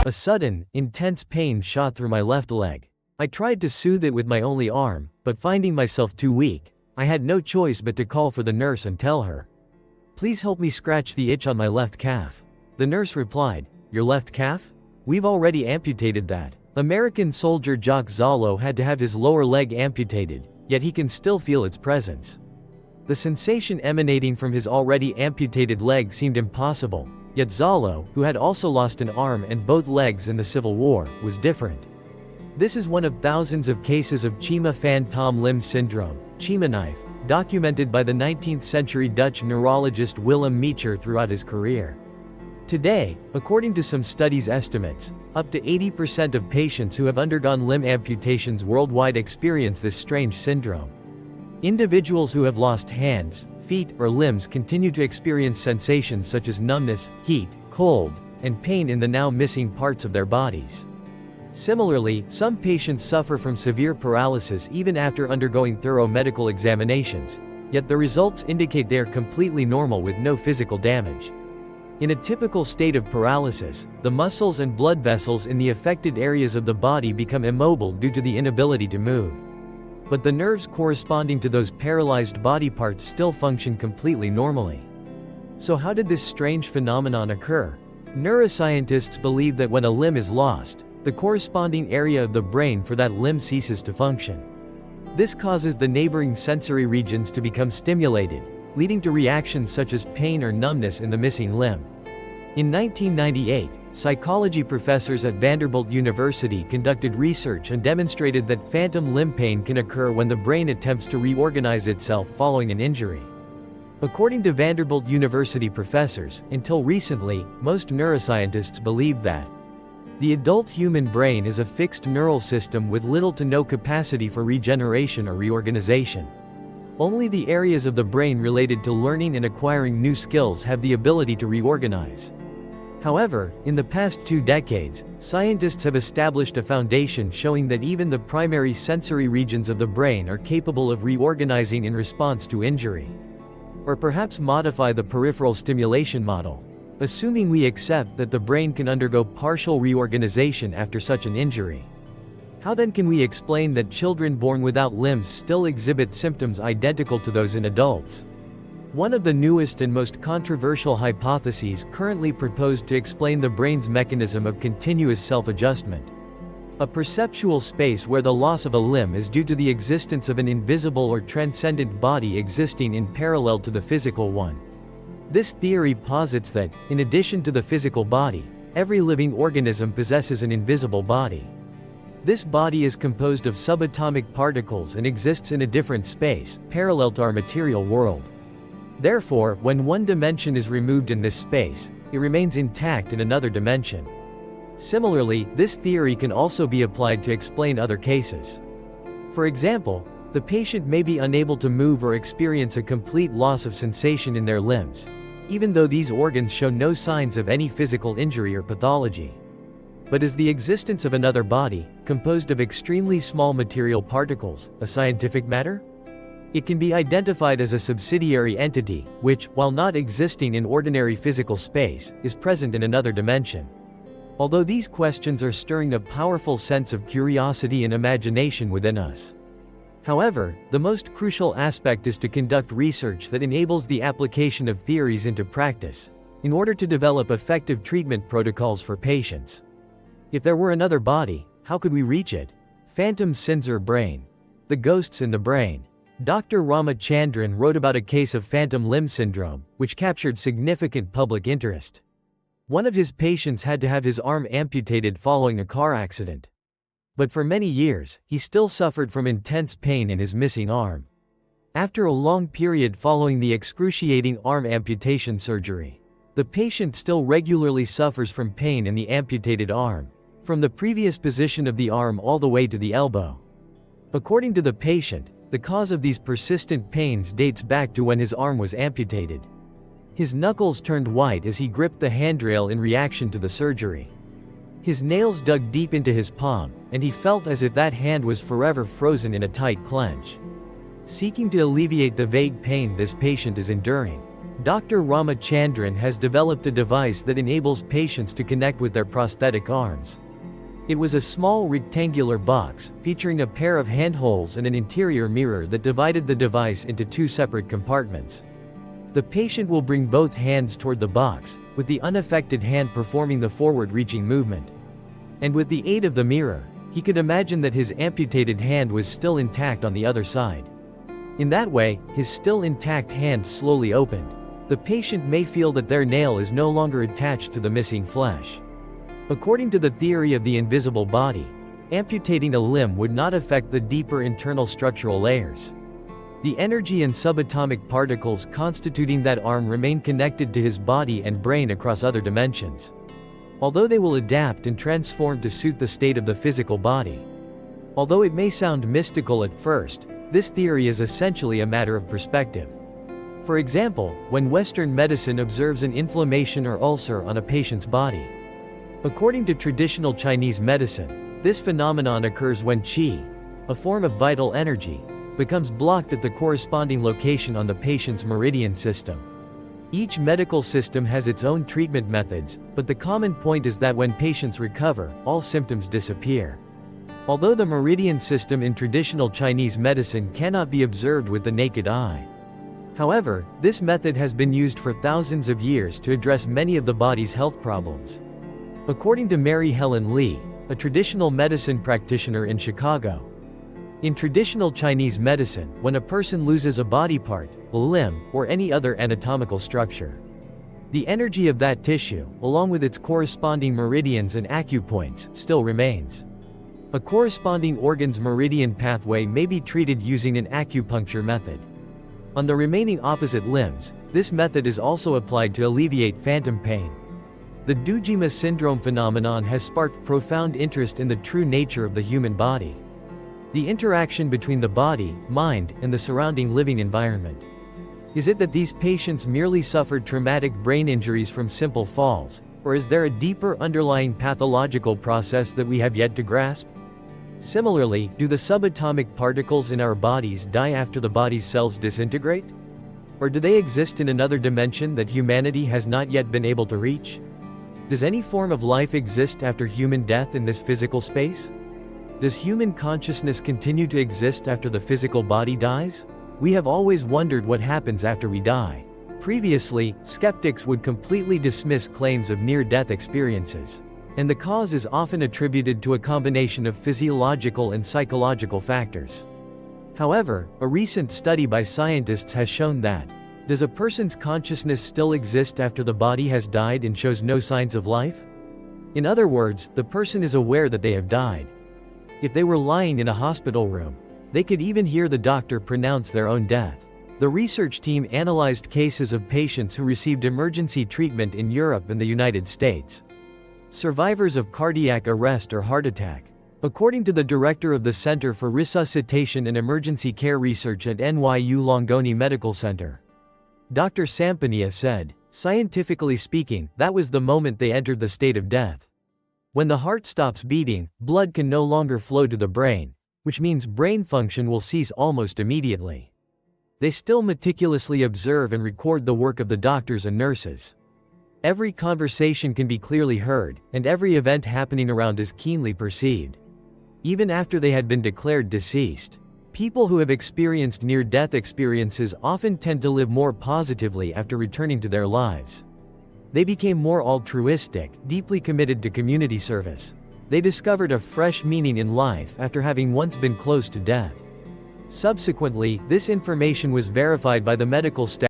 A sudden, intense pain shot through my left leg. I tried to soothe it with my only arm, but finding myself too weak, I had no choice but to call for the nurse and tell her, "Please help me scratch the itch on my left calf." The nurse replied, "Your left calf? We've already amputated that." American soldier Jock Zalo had to have his lower leg amputated, yet he can still feel its presence. The sensation emanating from his already amputated leg seemed impossible, yet Zalo, who had also lost an arm and both legs in the Civil War, was different. This is one of thousands of cases of Chima phantom limb syndrome, Chima knife, documented by the 19th century Dutch neurologist Willem Meecher throughout his career. Today, according to some studies' estimates, up to 80% of patients who have undergone limb amputations worldwide experience this strange syndrome. Individuals who have lost hands, feet, or limbs continue to experience sensations such as numbness, heat, cold, and pain in the now missing parts of their bodies. Similarly, some patients suffer from severe paralysis even after undergoing thorough medical examinations, yet the results indicate they are completely normal with no physical damage. In a typical state of paralysis, the muscles and blood vessels in the affected areas of the body become immobile due to the inability to move. But the nerves corresponding to those paralyzed body parts still function completely normally. So how did this strange phenomenon occur? Neuroscientists believe that when a limb is lost, the corresponding area of the brain for that limb ceases to function. This causes the neighboring sensory regions to become stimulated, leading to reactions such as pain or numbness in the missing limb. In 1998, psychology professors at Vanderbilt University conducted research and demonstrated that phantom limb pain can occur when the brain attempts to reorganize itself following an injury. According to Vanderbilt University professors, until recently, most neuroscientists believed that the adult human brain is a fixed neural system with little to no capacity for regeneration or reorganization. Only the areas of the brain related to learning and acquiring new skills have the ability to reorganize. However, in the past 2 decades, scientists have established a foundation showing that even the primary sensory regions of the brain are capable of reorganizing in response to injury. Or perhaps modify the peripheral stimulation model. Assuming we accept that the brain can undergo partial reorganization after such an injury. How then can we explain that children born without limbs still exhibit symptoms identical to those in adults? One of the newest and most controversial hypotheses currently proposed to explain the brain's mechanism of continuous self-adjustment. A perceptual space where the loss of a limb is due to the existence of an invisible or transcendent body existing in parallel to the physical one. This theory posits that, in addition to the physical body, every living organism possesses an invisible body. This body is composed of subatomic particles and exists in a different space, parallel to our material world. Therefore, when one dimension is removed in this space, it remains intact in another dimension. Similarly, this theory can also be applied to explain other cases. For example, the patient may be unable to move or experience a complete loss of sensation in their limbs, even though these organs show no signs of any physical injury or pathology. But is the existence of another body, composed of extremely small material particles, a scientific matter? It can be identified as a subsidiary entity, which, while not existing in ordinary physical space, is present in another dimension. Although these questions are stirring a powerful sense of curiosity and imagination within us. However, the most crucial aspect is to conduct research that enables the application of theories into practice, in order to develop effective treatment protocols for patients. If there were another body, how could we reach it? Phantom sins or brain. The ghosts in the brain. Dr. Ramachandran wrote about a case of phantom limb syndrome, which captured significant public interest. One of his patients had to have his arm amputated following a car accident. But for many years, he still suffered from intense pain in his missing arm. After a long period following the excruciating arm amputation surgery, the patient still regularly suffers from pain in the amputated arm, from the previous position of the arm all the way to the elbow. According to the patient, the cause of these persistent pains dates back to when his arm was amputated. His knuckles turned white as he gripped the handrail in reaction to the surgery. His nails dug deep into his palm, and he felt as if that hand was forever frozen in a tight clench. Seeking to alleviate the vague pain this patient is enduring, Dr. Ramachandran has developed a device that enables patients to connect with their prosthetic arms. It was a small rectangular box, featuring a pair of handholds and an interior mirror that divided the device into two separate compartments. The patient will bring both hands toward the box, with the unaffected hand performing the forward-reaching movement. And with the aid of the mirror, he could imagine that his amputated hand was still intact on the other side. In that way, his still intact hand slowly opened. The patient may feel that their nail is no longer attached to the missing flesh. According to the theory of the invisible body, amputating a limb would not affect the deeper internal structural layers. The energy and subatomic particles constituting that arm remain connected to his body and brain across other dimensions. Although they will adapt and transform to suit the state of the physical body. Although it may sound mystical at first, this theory is essentially a matter of perspective. For example, when Western medicine observes an inflammation or ulcer on a patient's body. According to traditional Chinese medicine, this phenomenon occurs when qi, a form of vital energy, becomes blocked at the corresponding location on the patient's meridian system. Each medical system has its own treatment methods, but the common point is that when patients recover, all symptoms disappear. Although the meridian system in traditional Chinese medicine cannot be observed with the naked eye. However, this method has been used for thousands of years to address many of the body's health problems. According to Mary Helen Lee, a traditional medicine practitioner in Chicago. In traditional Chinese medicine, when a person loses a body part, a limb, or any other anatomical structure, the energy of that tissue, along with its corresponding meridians and acupoints, still remains. A corresponding organ's meridian pathway may be treated using an acupuncture method. On the remaining opposite limbs, this method is also applied to alleviate phantom pain. The Dujima syndrome phenomenon has sparked profound interest in the true nature of the human body. The interaction between the body, mind, and the surrounding living environment. Is it that these patients merely suffered traumatic brain injuries from simple falls, or is there a deeper underlying pathological process that we have yet to grasp? Similarly, do the subatomic particles in our bodies die after the body's cells disintegrate? Or do they exist in another dimension that humanity has not yet been able to reach? Does any form of life exist after human death in this physical space? Does human consciousness continue to exist after the physical body dies? We have always wondered what happens after we die. Previously, skeptics would completely dismiss claims of near-death experiences. And the cause is often attributed to a combination of physiological and psychological factors. However, a recent study by scientists has shown that, does a person's consciousness still exist after the body has died and shows no signs of life? In other words, the person is aware that they have died. If they were lying in a hospital room, they could even hear the doctor pronounce their own death. The research team analyzed cases of patients who received emergency treatment in Europe and the United States. Survivors of cardiac arrest or heart attack. According to the director of the Center for Resuscitation and Emergency Care Research at NYU Langone Medical Center, Dr. Sampania said, "Scientifically speaking, that was the moment they entered the state of death. When the heart stops beating, blood can no longer flow to the brain, which means brain function will cease almost immediately. They still meticulously observe and record the work of the doctors and nurses. Every conversation can be clearly heard, and every event happening around is keenly perceived. Even after they had been declared deceased. People who have experienced near-death experiences often tend to live more positively after returning to their lives. They became more altruistic, deeply committed to community service. They discovered a fresh meaning in life after having once been close to death." Subsequently, this information was verified by the medical staff